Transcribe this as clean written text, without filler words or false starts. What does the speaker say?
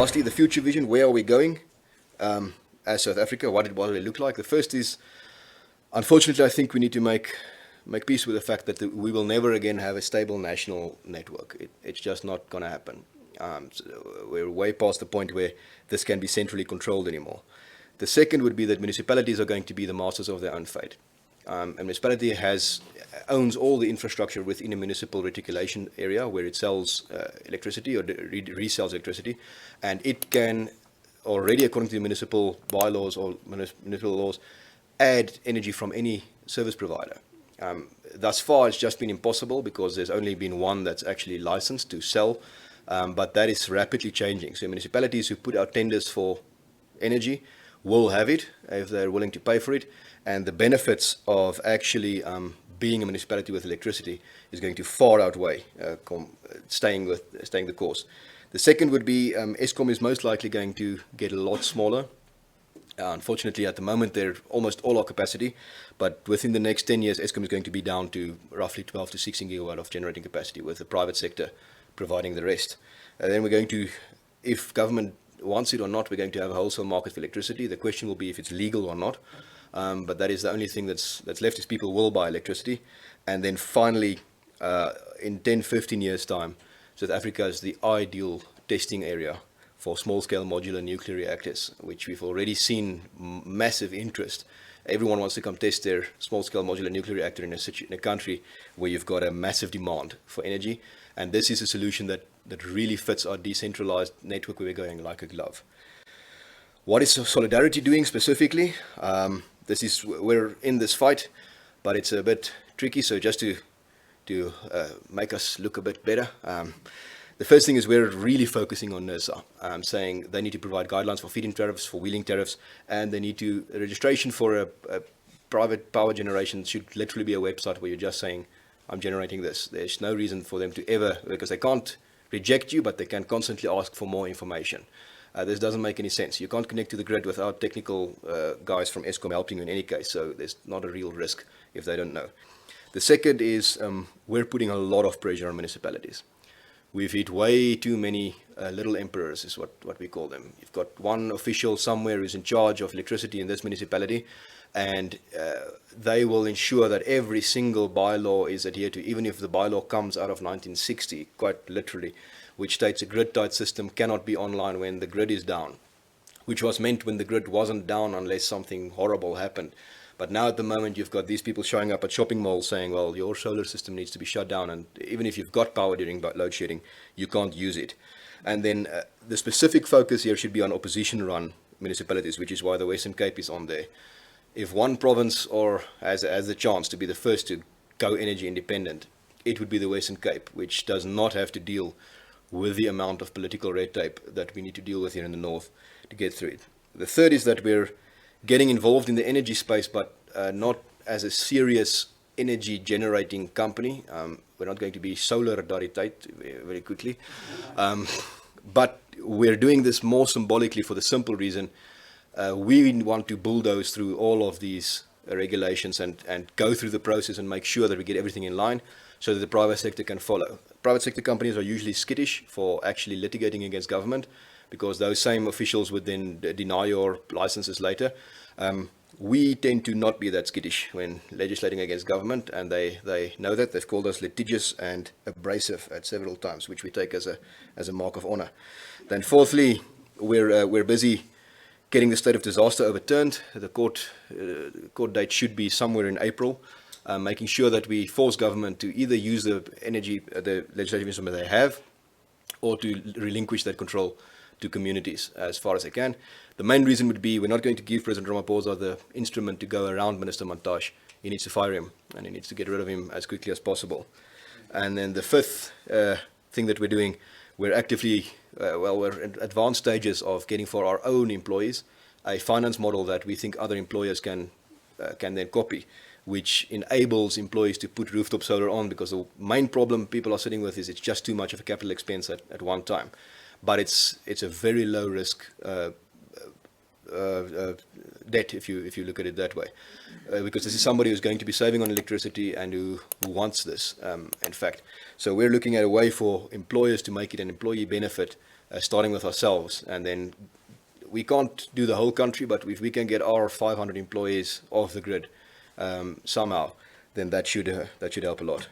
lastly, the future vision. Where are we going as South Africa? What do we look like? The first is, unfortunately, I think we need to make peace with the fact that we will never again have a stable national network. It's just not going to happen. So we're way past the point where this can be centrally controlled anymore. The second would be that municipalities are going to be the masters of their own fate. A municipality owns all the infrastructure within a municipal reticulation area where it sells electricity or resells electricity, and it can already, according to the municipal bylaws or municipal laws, add energy from any service provider. Thus far, it's just been impossible because there's only been one that's actually licensed to sell, but that is rapidly changing. So municipalities who put out tenders for energy will have it if they're willing to pay for it, and the benefits of actually being a municipality with electricity is going to far outweigh staying the course. The second would be Eskom is most likely going to get a lot smaller. Unfortunately, at the moment, they're almost all our capacity, but within the next 10 years, Eskom is going to be down to roughly 12 to 16 gigawatt of generating capacity, with the private sector providing the rest. And then we're going to, if government wants it or not, we're going to have a wholesale market for electricity. The question will be if it's legal or not, but that is the only thing that's left, is people will buy electricity. And then finally, in 10, 15 years' time, South Africa is the ideal testing area for small-scale modular nuclear reactors, which we've already seen massive interest. Everyone wants to come test their small-scale modular nuclear reactor in a country where you've got a massive demand for energy, and this is a solution that really fits our decentralized network where we're going like a glove. What is Solidarity doing specifically? We're in this fight, but it's a bit tricky, so just to make us look a bit better, the first thing is we're really focusing on NERSA, saying they need to provide guidelines for feed-in tariffs, for wheeling tariffs, and they need to, registration for a private power generation should literally be a website where you're just saying, I'm generating this. There's no reason for them to ever, because they can't reject you, but they can constantly ask for more information. This doesn't make any sense. You can't connect to the grid without technical guys from Eskom helping you in any case, so there's not a real risk if they don't know. The second is we're putting a lot of pressure on municipalities. We've hit way too many little emperors, is what we call them. You've got one official somewhere who's in charge of electricity in this municipality, and they will ensure that every single bylaw is adhered to, even if the bylaw comes out of 1960, quite literally, which states a grid-tied system cannot be online when the grid is down, which was meant when the grid wasn't down unless something horrible happened. But now at the moment, you've got these people showing up at shopping malls saying, well, your solar system needs to be shut down, and even if you've got power during load shedding, you can't use it. And then the specific focus here should be on opposition-run municipalities, which is why the Western Cape is on there. If one province has the chance to be the first to go energy independent, it would be the Western Cape, which does not have to deal with the amount of political red tape that we need to deal with here in the north to get through it. The third is that we're getting involved in the energy space, but not as a serious energy generating company. We're not going to be solar Daritate very quickly. But we're doing this more symbolically for the simple reason we want to bulldoze through all of these regulations and go through the process and make sure that we get everything in line so that the private sector can follow. Private sector companies are usually skittish for actually litigating against government, because those same officials would then deny your licenses later. We tend to not be that skittish when legislating against government, and they know that. They've called us litigious and abrasive at several times, which we take as a mark of honor. Then fourthly, we're busy getting the state of disaster overturned. The court date should be somewhere in April, making sure that we force government to either use the legislative instrument they have, or to relinquish that control to communities as far as they can. The main reason would be we're not going to give President Ramaphosa the instrument to go around Minister Mantashe. He needs to fire him, and he needs to get rid of him as quickly as possible. And then the fifth thing that we're doing, we're actively, we're in advanced stages of getting for our own employees a finance model that we think other employers can then copy, which enables employees to put rooftop solar on, because the main problem people are sitting with is it's just too much of a capital expense at one time. But it's a very low risk debt if you look at it that way, because this is somebody who's going to be saving on electricity and who wants this, in fact. So we're looking at a way for employers to make it an employee benefit starting with ourselves, and then we can't do the whole country, but if we can get our 500 employees off the grid somehow, then that should help a lot.